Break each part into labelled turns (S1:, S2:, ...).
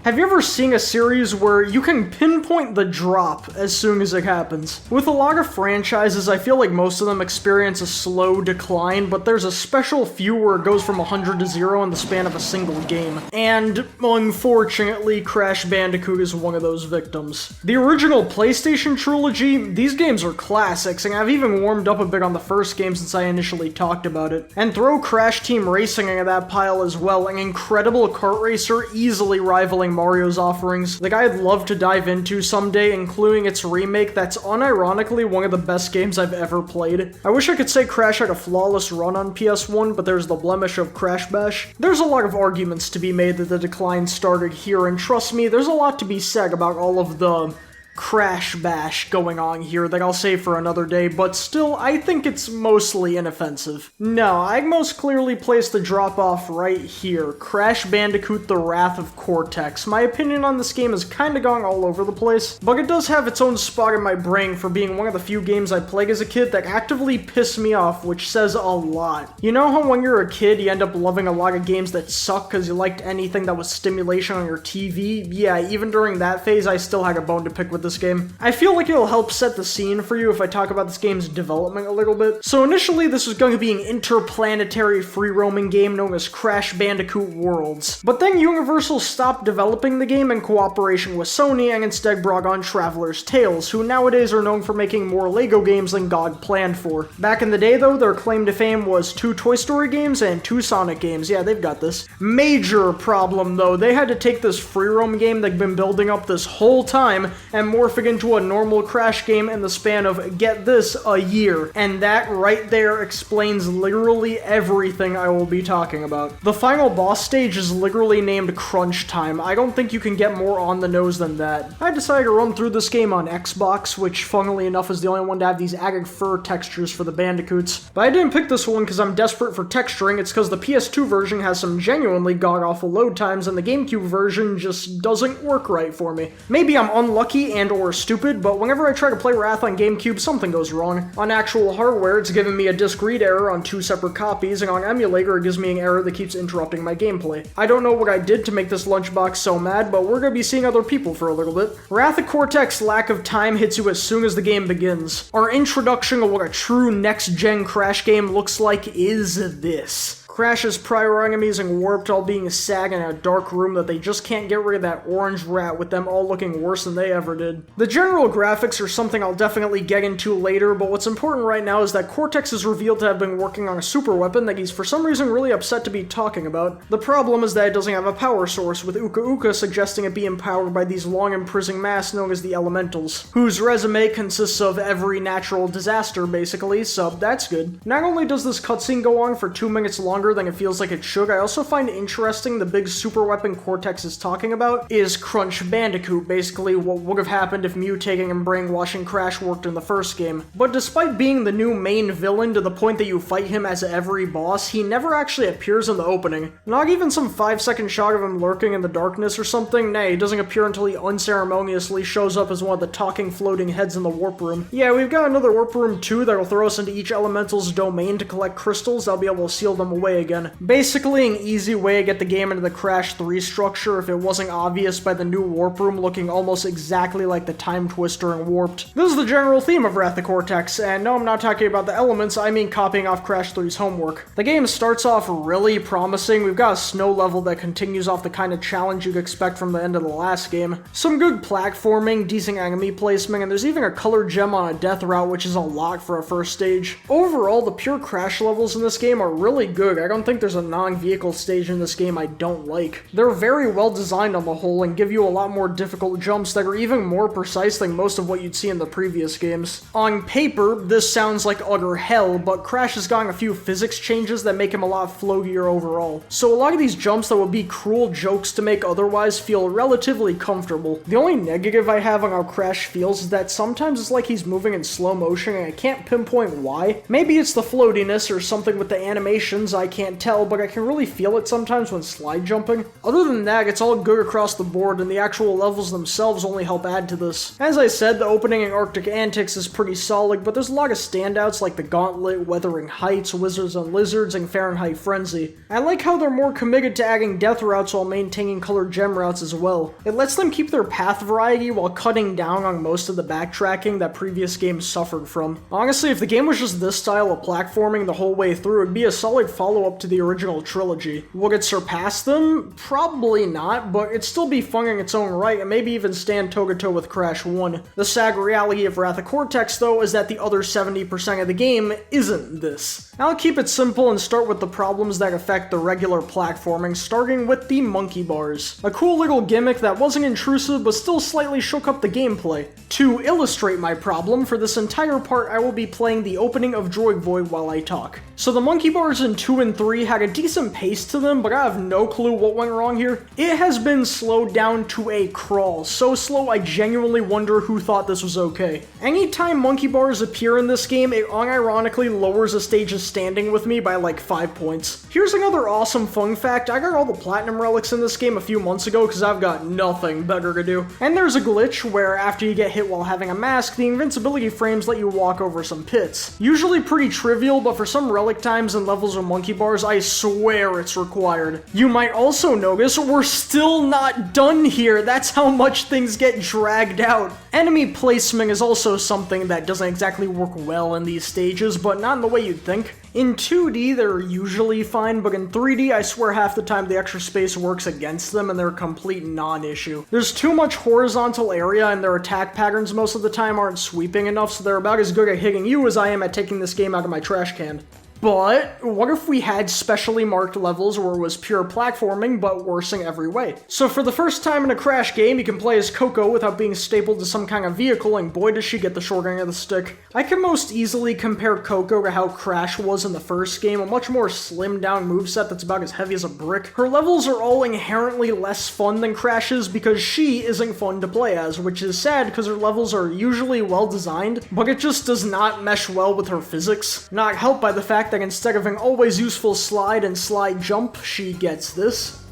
S1: Have you ever seen a series where you can pinpoint the drop as soon as it happens? With a lot of franchises, I feel like most of them experience a slow decline, but there's a special few where it goes from 100 to 0 in the span of a single game. And, unfortunately, Crash Bandicoot is one of those victims. The original PlayStation trilogy, these games are classics, and I've even warmed up a bit on the first game since I initially talked about it. And throw Crash Team Racing into that pile as well, an incredible kart racer easily rivaling Mario's offerings. The guy I'd love to dive into someday, including its remake that's unironically one of the best games I've ever played. I wish I could say Crash had a flawless run on PS1, but there's the blemish of Crash Bash. There's a lot of arguments to be made that the decline started here, and trust me, there's a lot to be said about all of the Crash Bash going on here that I'll save for another day, but still, I think it's mostly inoffensive. No, I most clearly place the drop-off right here. Crash Bandicoot: The Wrath of Cortex. My opinion on this game is kinda going all over the place, but it does have its own spot in my brain for being one of the few games I played as a kid that actively pissed me off, which says a lot. You know how when you're a kid, you end up loving a lot of games that suck because you liked anything that was stimulation on your TV? Yeah, even during that phase, I still had a bone to pick with this game. I feel like it'll help set the scene for you if I talk about this game's development a little bit. So initially, this was going to be an interplanetary free-roaming game known as Crash Bandicoot Worlds. But then Universal stopped developing the game in cooperation with Sony and instead brought on Traveler's Tales, who nowadays are known for making more LEGO games than God planned for. Back in the day though, their claim to fame was 2 Toy Story games and 2 Sonic games. Yeah, they've got this. Major problem though, they had to take this free-roam game they've been building up this whole time and morph it into a normal Crash game in the span of, get this, a year. And that right there explains literally everything I will be talking about. The final boss stage is literally named Crunch Time. I don't think you can get more on the nose than that. I decided to run through this game on Xbox, which funnily enough is the only one to have these added fur textures for the Bandicoots. But I didn't pick this one because I'm desperate for texturing. It's because the PS2 version has some genuinely god-awful load times and the GameCube version just doesn't work right for me. Maybe I'm unlucky and or stupid, but whenever I try to play Wrath on GameCube, something goes wrong. On actual hardware, it's giving me a disk read error on 2 separate copies, and on emulator, it gives me an error that keeps interrupting my gameplay. I don't know what I did to make this lunchbox so mad, but we're gonna be seeing other people for a little bit. Wrath of Cortex lack of time hits you as soon as the game begins. Our introduction of what a true next-gen Crash game looks like is this. Crash's prior enemies and Warped all being sad in a dark room that they just can't get rid of that orange rat with them all looking worse than they ever did. The general graphics are something I'll definitely get into later, but what's important right now is that Cortex is revealed to have been working on a super weapon that he's for some reason really upset to be talking about. The problem is that it doesn't have a power source, with Uka Uka suggesting it be empowered by these long imprisoning masks known as the Elementals, whose resume consists of every natural disaster basically, so that's good. Not only does this cutscene go on for 2 minutes longer than it feels like it should, I also find it interesting the big super weapon Cortex is talking about is Crunch Bandicoot, basically what would have happened if mutating and brainwashing Crash worked in the first game. But despite being the new main villain to the point that you fight him as every boss, he never actually appears in the opening. Not even some 5-second shot of him lurking in the darkness or something. Nay, he doesn't appear until he unceremoniously shows up as one of the talking floating heads in the warp room. Yeah, we've got another warp room too that'll throw us into each elemental's domain to collect crystals. I'll be able to seal them away again. Basically an easy way to get the game into the Crash 3 structure if it wasn't obvious by the new warp room looking almost exactly like the Time Twister in Warped. This is the general theme of Wrath of Cortex, and no, I'm not talking about the elements, I mean copying off Crash 3's homework. The game starts off really promising. We've got a snow level that continues off the kind of challenge you'd expect from the end of the last game. Some good platforming, decent enemy placement, and there's even a color gem on a death route, which is a lot for a first stage. Overall, the pure Crash levels in this game are really good. I don't think there's a non-vehicle stage in this game I don't like. They're very well designed on the whole and give you a lot more difficult jumps that are even more precise than most of what you'd see in the previous games. On paper, this sounds like utter hell, but Crash has gotten a few physics changes that make him a lot floatier overall. So a lot of these jumps that would be cruel jokes to make otherwise feel relatively comfortable. The only negative I have on how Crash feels is that sometimes it's like he's moving in slow motion and I can't pinpoint why. Maybe it's the floatiness or something with the animations, I can't tell, but I can really feel it sometimes when slide jumping. Other than that, it's all good across the board, and the actual levels themselves only help add to this. As I said, the opening in Arctic Antics is pretty solid, but there's a lot of standouts like the Gauntlet, Wuthering Heights, Wizards and Lizards, and Fahrenheit Frenzy. I like how they're more committed to adding death routes while maintaining colored gem routes as well. It lets them keep their path variety while cutting down on most of the backtracking that previous games suffered from. Honestly, if the game was just this style of platforming the whole way through, it'd be a solid follow-up to the original trilogy. Would it surpass them? Probably not, but it'd still be fun in its own right, and maybe even stand toe-to-toe with Crash 1. The sad reality of Wrath of Cortex, though, is that the other 70% of the game isn't this. I'll keep it simple and start with the problems that affect the regular platforming, starting with the monkey bars. A cool little gimmick that wasn't intrusive but still slightly shook up the gameplay. To illustrate my problem, for this entire part I will be playing the opening of Droid Void while I talk. So the monkey bars in 2 and 3 had a decent pace to them, but I have no clue what went wrong here. It has been slowed down to a crawl, so slow I genuinely wonder who thought this was okay. Anytime monkey bars appear in this game, it unironically lowers a stage's standing with me by like 5 points. Here's another awesome fun fact: I got all the platinum relics in this game a few months ago because I've got nothing better to do. And there's a glitch where after you get hit while having a mask, the invincibility frames let you walk over some pits. Usually pretty trivial, but for some relic times and levels of monkey bars, I swear it's required. You might also notice we're still not done here. That's how much things get dragged out. Enemy placement is also something that doesn't exactly work well in these stages, but not in the way you'd think. In 2D, they're usually fine, but in 3D, I swear half the time the extra space works against them and they're a complete non-issue. There's too much horizontal area and their attack patterns most of the time aren't sweeping enough, so they're about as good at hitting you as I am at taking this game out of my trash can. But what if we had specially marked levels where it was pure platforming, but worse in every way? So for the first time in a Crash game, you can play as Coco without being stapled to some kind of vehicle, and boy does she get the short end of the stick. I can most easily compare Coco to how Crash was in the first game, a much more slimmed down moveset that's about as heavy as a brick. Her levels are all inherently less fun than Crash's because she isn't fun to play as, which is sad because her levels are usually well designed, but it just does not mesh well with her physics. Not helped by the fact that instead of an always useful slide and slide jump, she gets this.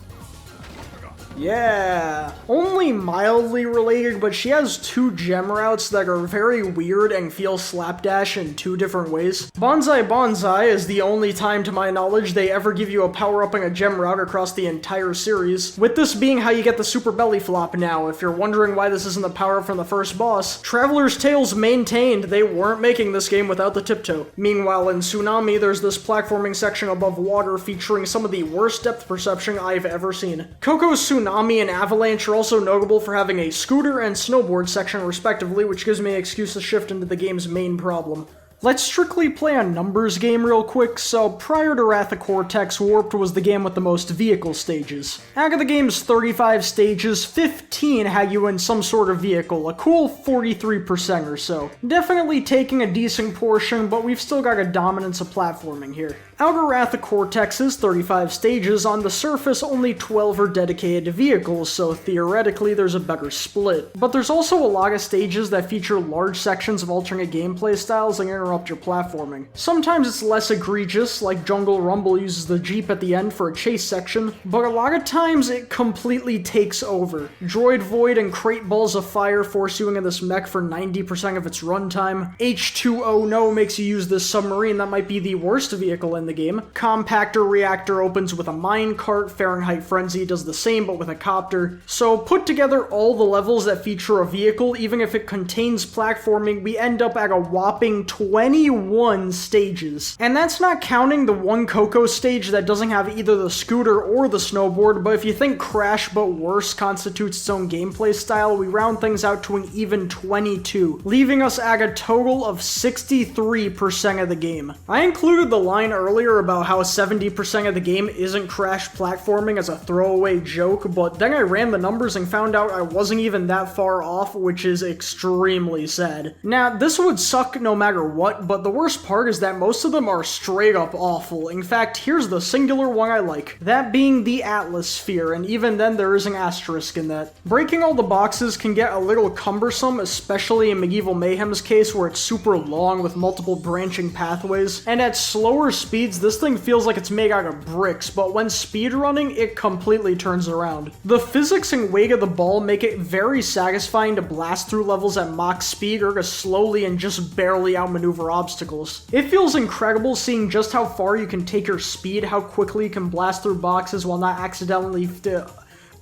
S1: Yeah. Only mildly related, but she has 2 gem routes that are very weird and feel slapdash in 2 different ways. Banzai Banzai is the only time, to my knowledge, they ever give you a power-up and a gem route across the entire series, with this being how you get the super belly flop now. If you're wondering why this isn't the power-up from the first boss, Traveler's Tales maintained they weren't making this game without the tiptoe. Meanwhile, in Tsunami, there's this platforming section above water featuring some of the worst depth perception I've ever seen. Coco's Tsunami and Avalanche are also notable for having a scooter and snowboard section respectively, which gives me an excuse to shift into the game's main problem. Let's strictly play a numbers game real quick. So prior to Wrath of Cortex, Warped was the game with the most vehicle stages. Out of the game's 35 stages, 15 had you in some sort of vehicle, a cool 43% or so. Definitely taking a decent portion, but we've still got a dominance of platforming here. Outer Wrath of Cortex's 35 stages, on the surface only 12 are dedicated to vehicles, so theoretically there's a better split. But there's also a lot of stages that feature large sections of alternate gameplay styles and interrupt your platforming. Sometimes it's less egregious, like Jungle Rumble uses the Jeep at the end for a chase section, but a lot of times it completely takes over. Droid Void and Crate Balls of Fire force you into this mech for 90% of its runtime. H2O No makes you use this submarine that might be the worst vehicle in the game. Compactor Reactor opens with a minecart, Fahrenheit Frenzy does the same but with a copter. So put together all the levels that feature a vehicle, even if it contains platforming, we end up at a whopping 21 stages. And that's not counting the one Coco stage that doesn't have either the scooter or the snowboard, but if you think Crash but worse constitutes its own gameplay style, we round things out to an even 22, leaving us at a total of 63% of the game. I included the line earlier about how 70% of the game isn't Crash platforming as a throwaway joke, but then I ran the numbers and found out I wasn't even that far off, which is extremely sad. Now, this would suck no matter what, but the worst part is that most of them are straight up awful. In fact, here's the singular one I like, that being the Atlas Sphere, and even then there is an asterisk in that. Breaking all the boxes can get a little cumbersome, especially in Medieval Mayhem's case where it's super long with multiple branching pathways, and at slower speeds speeds, this thing feels like it's made out of bricks, but when speedrunning, it completely turns around. The physics and weight of the ball make it very satisfying to blast through levels at Mach speed or to slowly and just barely outmaneuver obstacles. It feels incredible seeing just how far you can take your speed, how quickly you can blast through boxes while not accidentally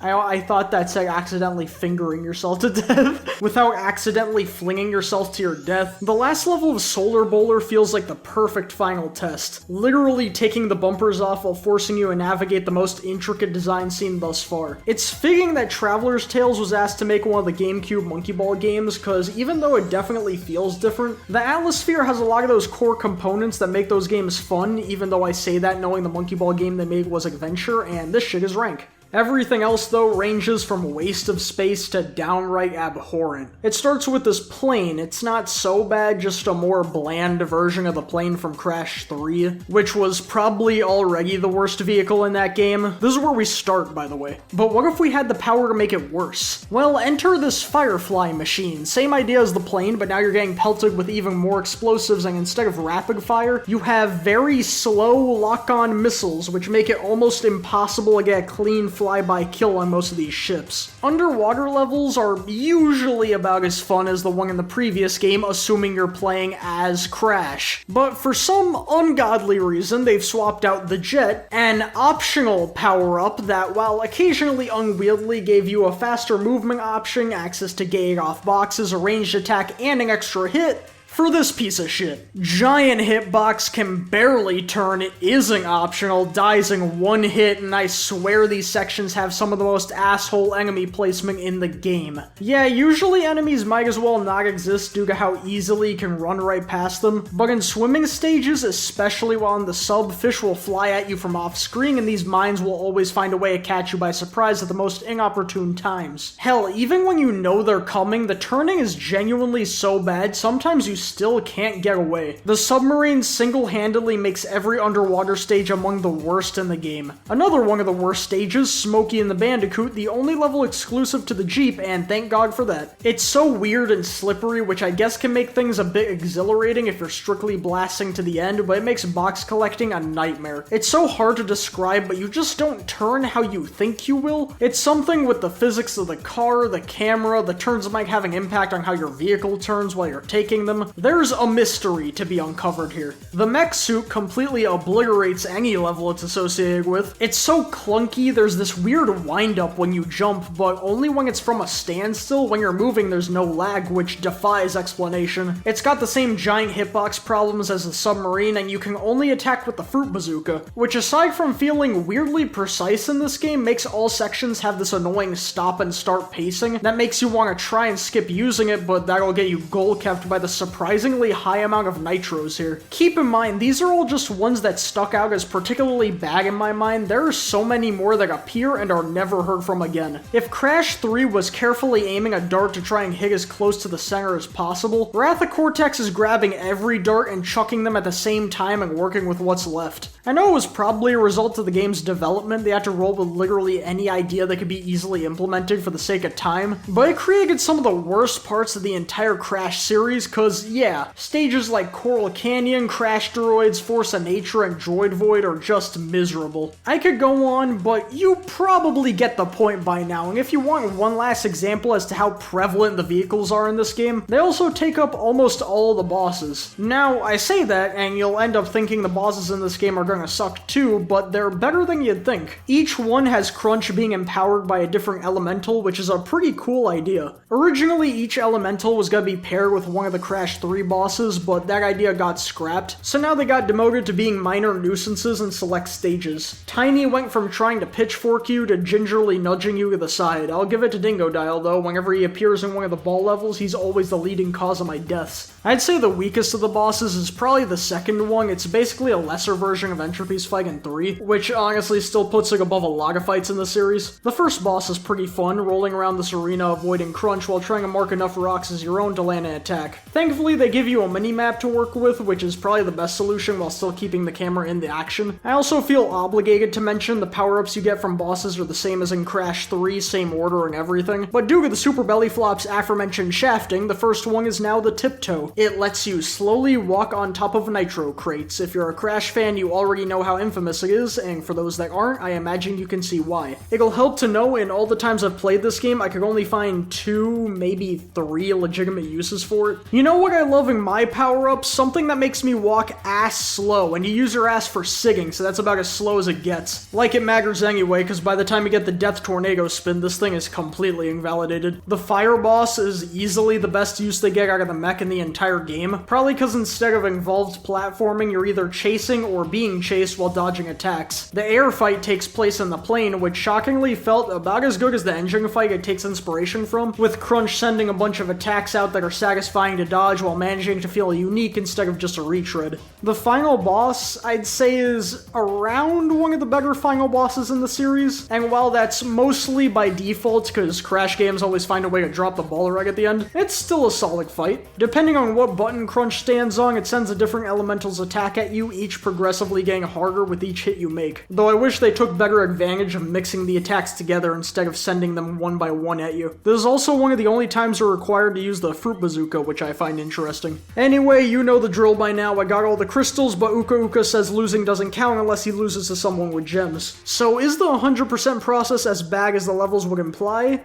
S1: I thought that said accidentally fingering yourself to death without accidentally flinging yourself to your death. The last level of Solar Bowler feels like the perfect final test, literally taking the bumpers off while forcing you to navigate the most intricate design seen thus far. It's fitting that Traveler's Tales was asked to make one of the GameCube Monkey Ball games, because even though it definitely feels different, the Atmosphere has a lot of those core components that make those games fun, even though I say that knowing the Monkey Ball game they made was Adventure, and this shit is rank. Everything else, though, ranges from waste of space to downright abhorrent. It starts with this plane. It's not so bad, just a more bland version of the plane from Crash 3, which was probably already the worst vehicle in that game. This is where we start, by the way. But what if we had the power to make it worse? Well, enter this Firefly machine. Same idea as the plane, but now you're getting pelted with even more explosives, and instead of rapid fire, you have very slow lock-on missiles, which make it almost impossible to get a clean fly-by kill on most of these ships. Underwater levels are usually about as fun as the one in the previous game, assuming you're playing as Crash. But for some ungodly reason, they've swapped out the jet, an optional power-up that, while occasionally unwieldy, gave you a faster movement option, access to gate off boxes, a ranged attack, and an extra hit. For this piece of shit. Giant hitbox can barely turn, it isn't optional, dies in one hit, and I swear these sections have some of the most asshole enemy placement in the game. Yeah, usually enemies might as well not exist due to how easily you can run right past them, but in swimming stages, especially while in the sub, fish will fly at you from off screen, and these mines will always find a way to catch you by surprise at the most inopportune times. Hell, even when you know they're coming, the turning is genuinely so bad, sometimes you still can't get away. The submarine single-handedly makes every underwater stage among the worst in the game. Another one of the worst stages, Smokey and the Bandicoot, the only level exclusive to the Jeep, and thank God for that. It's so weird and slippery, which I guess can make things a bit exhilarating if you're strictly blasting to the end, but it makes box collecting a nightmare. It's so hard to describe, but you just don't turn how you think you will. It's something with the physics of the car, the camera, the turns might have an impact on how your vehicle turns while you're taking them. There's a mystery to be uncovered here. The mech suit completely obliterates any level it's associated with. It's so clunky, there's this weird wind-up when you jump, but only when it's from a standstill. When you're moving, there's no lag, which defies explanation. It's got the same giant hitbox problems as the submarine, and you can only attack with the fruit bazooka, which aside from feeling weirdly precise in this game, makes all sections have this annoying stop and start pacing that makes you want to try and skip using it, but that'll get you goal kept by the surprisingly high amount of nitros here. Keep in mind, these are all just ones that stuck out as particularly bad in my mind. There are so many more that appear and are never heard from again. If Crash 3 was carefully aiming a dart to try and hit as close to the center as possible, Wrath of Cortex is grabbing every dart and chucking them at the same time and working with what's left. I know it was probably a result of the game's development. They had to roll with literally any idea that could be easily implemented for the sake of time, but it created some of the worst parts of the entire Crash series, cause yeah, stages like Coral Canyon, Crash Droids, Force of Nature, and Droid Void are just miserable. I could go on, but you probably get the point by now, and if you want one last example as to how prevalent the vehicles are in this game, they also take up almost all of the bosses. Now, I say that, and you'll end up thinking the bosses in this game are gonna suck too, but they're better than you'd think. Each one has Crunch being empowered by a different elemental, which is a pretty cool idea. Originally, each elemental was gonna be paired with one of the Crash 3 bosses, but that idea got scrapped, so now they got demoted to being minor nuisances in select stages. Tiny went from trying to pitchfork you to gingerly nudging you to the side. I'll give it to Dingodile though, whenever he appears in one of the ball levels, he's always the leading cause of my deaths. I'd say the weakest of the bosses is probably the second one. It's basically a lesser version of Entropy's fight in 3, which honestly still puts it above a lot of fights in the series. The first boss is pretty fun, rolling around this arena avoiding Crunch while trying to mark enough rocks as your own to land an attack. Thankfully Thankfully, they give you a mini-map to work with, which is probably the best solution while still keeping the camera in the action. I also feel obligated to mention the power-ups you get from bosses are the same as in Crash 3, same order and everything. But due to the Super Belly Flop's aforementioned shafting, the first one is now the Tiptoe. It lets you slowly walk on top of nitro crates. If you're a Crash fan, you already know how infamous it is, and for those that aren't, I imagine you can see why. It'll help to know in all the times I've played this game, I could only find 2, maybe 3 legitimate uses for it. You know what I love in my power-ups? Something that makes me walk ass slow, and you use your ass for sigging, so that's about as slow as it gets. Like it matters anyway, because by the time you get the Death Tornado spin, this thing is completely invalidated. The Fire Boss is easily the best use they get out of the mech in the entire game, probably because instead of involved platforming, you're either chasing or being chased while dodging attacks. The air fight takes place in the plane, which shockingly felt about as good as the engine fight it takes inspiration from, with Crunch sending a bunch of attacks out that are satisfying to dodge while managing to feel unique instead of just a retread. The final boss, I'd say, is around one of the better final bosses in the series, and while that's mostly by default because Crash games always find a way to drop the ball right at the end, it's still a solid fight. Depending on what button Crunch stands on, it sends a different elemental's attack at you, each progressively getting harder with each hit you make. Though I wish they took better advantage of mixing the attacks together instead of sending them one by one at you. This is also one of the only times you're required to use the Fruit Bazooka, which I find interesting. Anyway, you know the drill by now. I got all the crystals, but Uka Uka says losing doesn't count unless he loses to someone with gems. So is the 100% process as bad as the levels would imply?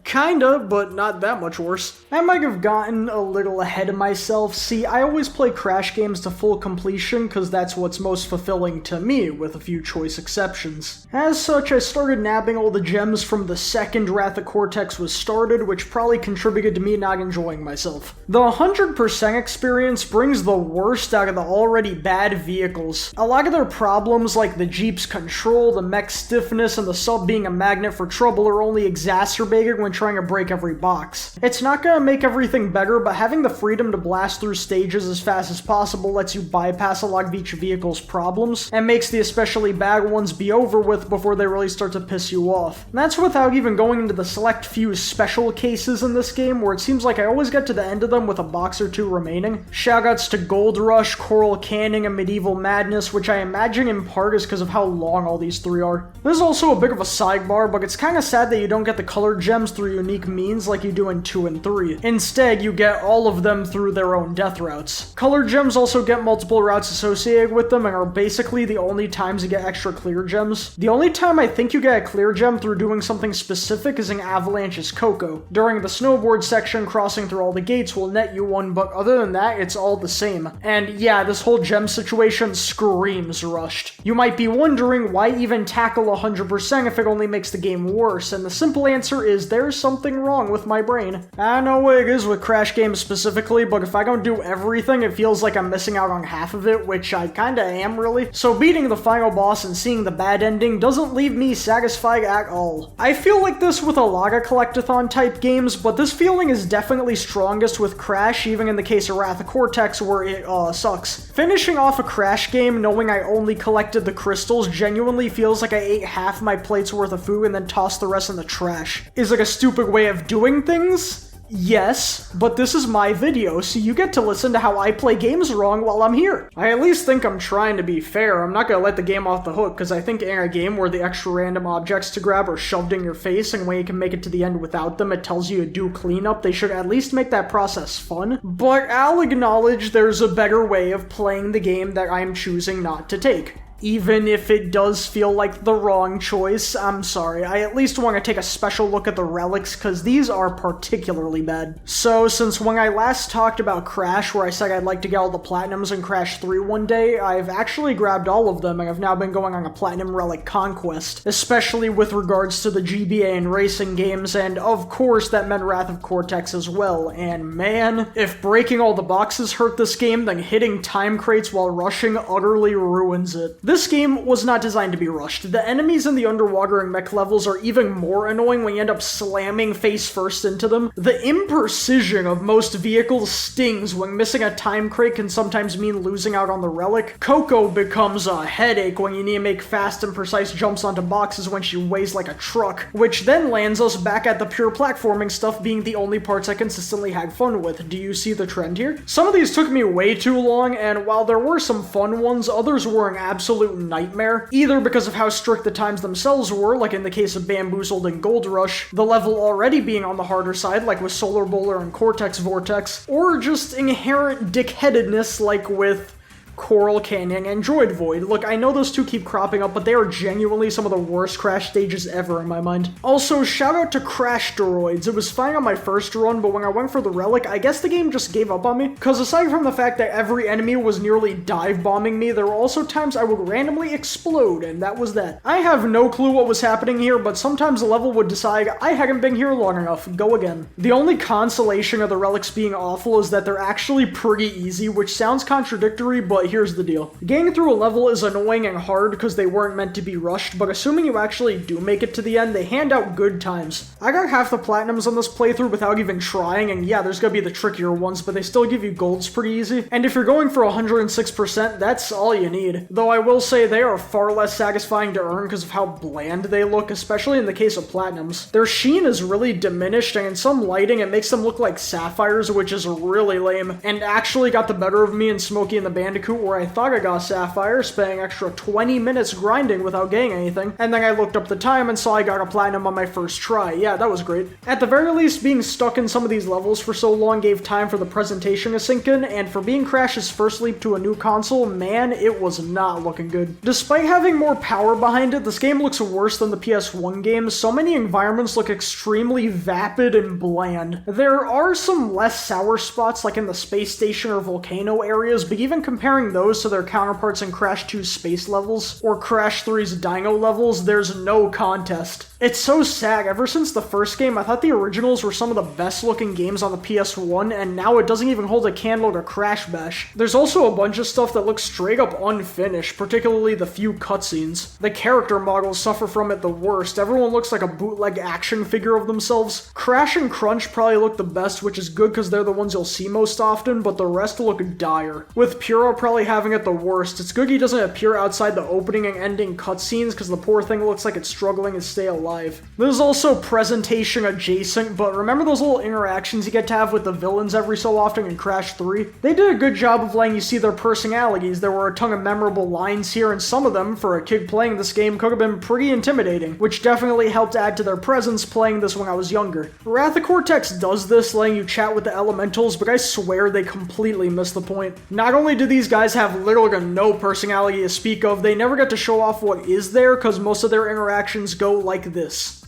S1: Kinda, but not that much worse. I might have gotten a little ahead of myself. See, I always play Crash games to full completion because that's what's most fulfilling to me, with a few choice exceptions. As such, I started nabbing all the gems from the second Wrath of Cortex was started, which probably contributed to me not enjoying myself. The 100% experience brings the worst out of the already bad vehicles. A lot of their problems, like the Jeep's control, the mech stiffness, and the sub being a magnet for trouble, are only exacerbated when trying to break every box. It's not gonna make everything better, but having the freedom to blast through stages as fast as possible lets you bypass a lot of each vehicle's problems, and makes the especially bad ones be over with before they really start to piss you off. And that's without even going into the select few special cases in this game, where it seems like I always get to the end of them with a box or 2 remaining. Shoutouts to Gold Rush, Coral Canning, and Medieval Madness, which I imagine in part is because of how long all these 3 are. This is also a bit of a sidebar, but it's kinda sad that you don't get the colored gems through unique means like you do in 2 and 3. Instead, you get all of them through their own death routes. Colored gems also get multiple routes associated with them and are basically the only times you get extra clear gems. The only time I think you get a clear gem through doing something specific is in Avalanche's Coco. During the snowboard section, crossing through all the gates will net you one, but other than that, it's all the same. And yeah, this whole gem situation screams rushed. You might be wondering why even tackle 100% if it only makes the game worse, and the simple answer is there's something wrong with my brain. I know what it is with Crash games specifically, but if I don't do everything, it feels like I'm missing out on half of it, which I kinda am really. So beating the final boss and seeing the bad ending doesn't leave me satisfied at all. I feel like this with a lot of collectathon type games, but this feeling is definitely strongest with Crash, even in the case of Wrath of Cortex where it sucks. Finishing off a Crash game knowing I only collected the crystals genuinely feels like I ate half my plate's worth of food and then tossed the rest in the trash. Is like a stupid way of doing things? Yes, but this is my video, so you get to listen to how I play games wrong while I'm here. I at least think I'm trying to be fair. I'm not gonna let the game off the hook, because I think in a game where the extra random objects to grab are shoved in your face and when you can make it to the end without them, it tells you to do cleanup, they should at least make that process fun. But I'll acknowledge there's a better way of playing the game that I'm choosing not to take. Even if it does feel like the wrong choice, I'm sorry. I at least want to take a special look at the relics, because these are particularly bad. So, since when I last talked about Crash, where I said I'd like to get all the Platinums in Crash 3 one day, I've actually grabbed all of them, and I've now been going on a Platinum Relic conquest, especially with regards to the GBA and racing games, and of course that meant Wrath of Cortex as well, and man, if breaking all the boxes hurt this game, then hitting time crates while rushing utterly ruins it. This game was not designed to be rushed. The enemies in the underwater and mech levels are even more annoying when you end up slamming face first into them. The imprecision of most vehicles stings when missing a time crate can sometimes mean losing out on the relic. Coco becomes a headache when you need to make fast and precise jumps onto boxes when she weighs like a truck, which then lands us back at the pure platforming stuff being the only parts I consistently had fun with. Do you see the trend here? Some of these took me way too long, and while there were some fun ones, others were an absolute nightmare, either because of how strict the times themselves were, like in the case of Bamboozled and Gold Rush, the level already being on the harder side, like with Solar Bowler and Cortex Vortex, or just inherent dickheadedness, like with Coral Canyon and Droid Void. Look, I know those two keep cropping up, but they are genuinely some of the worst Crash stages ever in my mind. Also, shout out to Crash Droids. It was fine on my first run, but when I went for the relic, I guess the game just gave up on me. Because aside from the fact that every enemy was nearly dive bombing me, there were also times I would randomly explode, and that was that. I have no clue what was happening here, but sometimes the level would decide, I hadn't been here long enough, go again. The only consolation of the relics being awful is that they're actually pretty easy, which sounds contradictory, but here's the deal. Getting through a level is annoying and hard because they weren't meant to be rushed, but assuming you actually do make it to the end, they hand out good times. I got half the platinums on this playthrough without even trying, and yeah, there's gonna be the trickier ones, but they still give you golds pretty easy. And if you're going for 106%, that's all you need. Though I will say they are far less satisfying to earn because of how bland they look, especially in the case of platinums. Their sheen is really diminished, and in some lighting it makes them look like sapphires, which is really lame, and actually got the better of me in Smokey and the Bandicoot, where I thought I got sapphire, spending extra 20 minutes grinding without getting anything, and then I looked up the time and saw I got a platinum on my first try. Yeah, that was great. At the very least, being stuck in some of these levels for so long gave time for the presentation to sink in, and for being Crash's first leap to a new console, man, it was not looking good. Despite having more power behind it, this game looks worse than the PS1 games. So many environments look extremely vapid and bland. There are some less sour spots like in the space station or volcano areas, but even comparing those to their counterparts in Crash 2's space levels, or Crash 3's dino levels, there's no contest. It's so sad. Ever since the first game, I thought the originals were some of the best looking games on the PS1, and now it doesn't even hold a candle to Crash Bash. There's also a bunch of stuff that looks straight up unfinished, particularly the few cutscenes. The character models suffer from it the worst. Everyone looks like a bootleg action figure of themselves. Crash and Crunch probably look the best, which is good because they're the ones you'll see most often, but the rest look dire. With Puro probably having it the worst. It's good he doesn't appear outside the opening and ending cutscenes because the poor thing looks like it's struggling to stay alive. There's also presentation adjacent, but remember those little interactions you get to have with the villains every so often in Crash 3? They did a good job of letting you see their personalities. There were a ton of memorable lines here, and some of them, for a kid playing this game, could have been pretty intimidating, which definitely helped add to their presence playing this when I was younger. Wrath of Cortex does this, letting you chat with the elementals, but I swear they completely missed the point. Not only do these guys have little to no personality to speak of, they never get to show off what is there because most of their interactions go like this.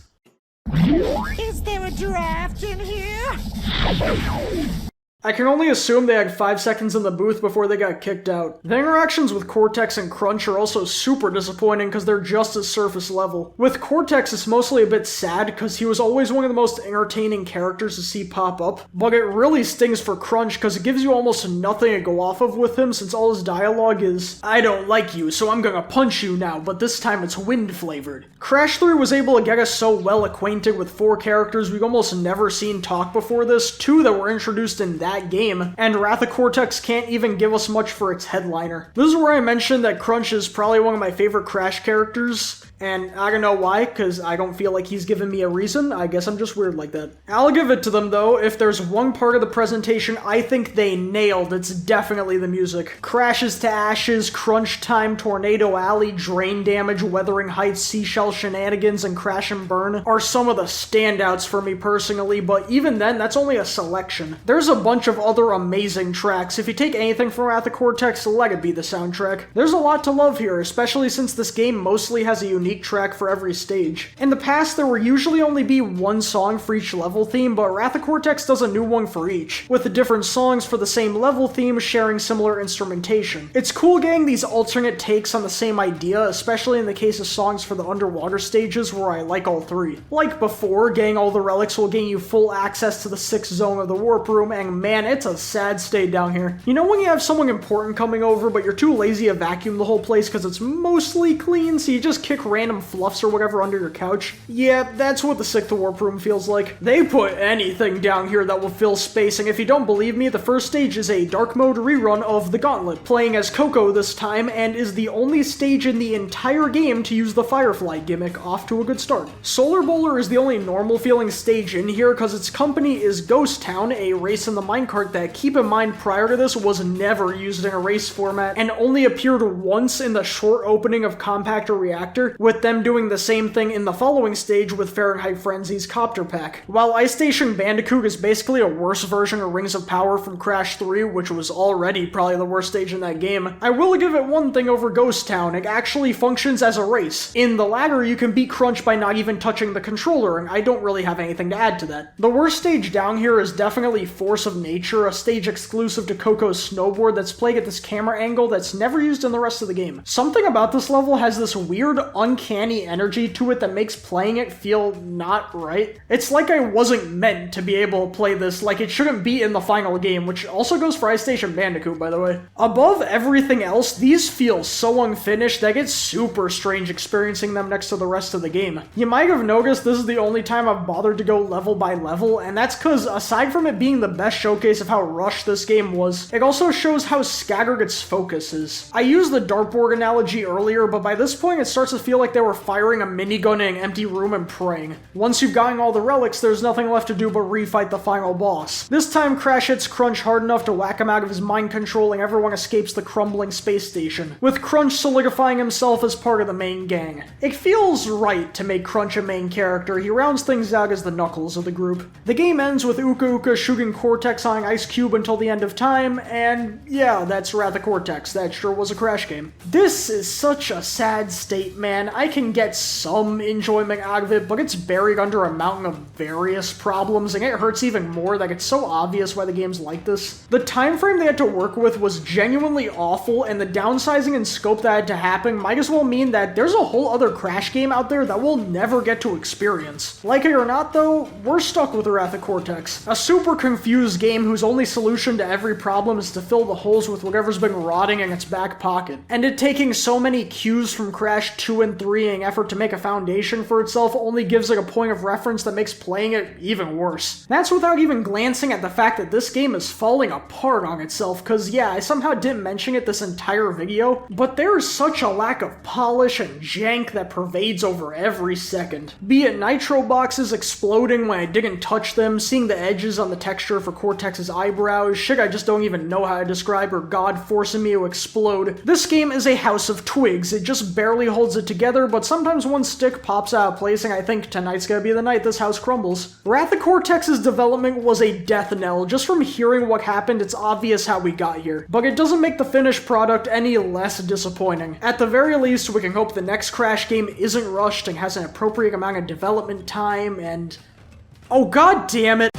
S2: Is there a draft in here?
S1: I can only assume they had 5 seconds in the booth before they got kicked out. The interactions with Cortex and Crunch are also super disappointing because they're just as surface level. With Cortex, it's mostly a bit sad because he was always one of the most entertaining characters to see pop up, but it really stings for Crunch because it gives you almost nothing to go off of with him since all his dialogue is, I don't like you, so I'm gonna punch you now, but this time it's wind flavored. Crash 3 was able to get us so well acquainted with 4 characters we've almost never seen talk before this, 2 that were introduced in that game, and Wrath of Cortex can't even give us much for its headliner. This is where I mentioned that Crunch is probably one of my favorite Crash characters, and I don't know why, because I don't feel like he's given me a reason. I guess I'm just weird like that. I'll give it to them though, if there's one part of the presentation I think they nailed, it's definitely the music. Crashes to Ashes, Crunch Time, Tornado Alley, Drain Damage, Wuthering Heights, Seashell Shenanigans, and Crash and Burn are some of the standouts for me personally, but even then, that's only a selection. There's a bunch of other amazing tracks. If you take anything from Wrath of Cortex, let it be the soundtrack. There's a lot to love here, especially since this game mostly has a unique track for every stage. In the past, there would usually only be one song for each level theme, but Wrath of Cortex does a new one for each, with the different songs for the same level theme sharing similar instrumentation. It's cool getting these alternate takes on the same idea, especially in the case of songs for the underwater stages where I like all 3. Like before, getting all the relics will gain you full access to the 6th zone of the warp room, and man, it's a sad state down here. You know when you have someone important coming over, but you're too lazy to vacuum the whole place because it's mostly clean, so you just kick random fluffs or whatever under your couch? Yeah, that's what the Sixth Warp Room feels like. They put anything down here that will fill space, and if you don't believe me, the first stage is a dark mode rerun of The Gauntlet, playing as Coco this time, and is the only stage in the entire game to use the Firefly gimmick. Off to a good start. Solar Bowler is the only normal feeling stage in here because its company is Ghost Town, a race in the minecart that, keep in mind, prior to this was never used in a race format and only appeared once in the short opening of Compactor Reactor, with them doing the same thing in the following stage with Fahrenheit Frenzy's Copter Pack. While Ice Station Bandicoot is basically a worse version of Rings of Power from Crash 3, which was already probably the worst stage in that game, I will give it one thing over Ghost Town: it actually functions as a race. In the latter, you can beat Crunch by not even touching the controller, and I don't really have anything to add to that. The worst stage down here is definitely Force of Nature, a stage exclusive to Coco's snowboard that's played at this camera angle that's never used in the rest of the game. Something about this level has this weird, uncanny energy to it that makes playing it feel not right. It's like I wasn't meant to be able to play this, like it shouldn't be in the final game, which also goes for Ice Station Bandicoot, by the way. Above everything else, these feel so unfinished that it's super strange experiencing them next to the rest of the game. You might have noticed this is the only time I've bothered to go level by level, and that's because aside from it being the best showcase of how rushed this game was, it also shows how scattered its focus is. I used the dartboard analogy earlier, but by this point it starts to feel like they were firing a minigun in an empty room and praying. Once you've gotten all the relics, there's nothing left to do but refight the final boss. This time Crash hits Crunch hard enough to whack him out of his mind control and everyone escapes the crumbling space station, with Crunch solidifying himself as part of the main gang. It feels right to make Crunch a main character. He rounds things out as the Knuckles of the group. The game ends with Uka Uka shooting Cortex on an ice cube until the end of time, and yeah, that's Wrath of Cortex. That sure was a Crash game. This is such a sad state, man. I can get some enjoyment out of it, but it's buried under a mountain of various problems, and it hurts even more that it's so obvious why the game's like this. The time frame they had to work with was genuinely awful, and the downsizing and scope that had to happen might as well mean that there's a whole other Crash game out there that we'll never get to experience. Like it or not though, we're stuck with Wrath of Cortex. A super confused game whose only solution to every problem is to fill the holes with whatever's been rotting in its back pocket. And it taking so many cues from Crash 2 and 3 in an effort to make a foundation for itself only gives it a point of reference that makes playing it even worse. That's without even glancing at the fact that this game is falling apart on itself, cause yeah, I somehow didn't mention it this entire video, but there's such a lack of polish and jank that pervades over every second. Be it nitro boxes exploding when I didn't touch them, seeing the edges on the texture for Cortex's eyebrows, shit I just don't even know how to describe, or God forcing me to explode. This game is a house of twigs. It just barely holds it together, but sometimes one stick pops out of place and I think tonight's gonna be the night this house crumbles. Wrath of Cortex's development was a death knell. Just from hearing what happened, it's obvious how we got here. But it doesn't make the finished product any less disappointing. At the very least, we can hope the next Crash game isn't rushed and has an appropriate amount of development time and... oh god damn it!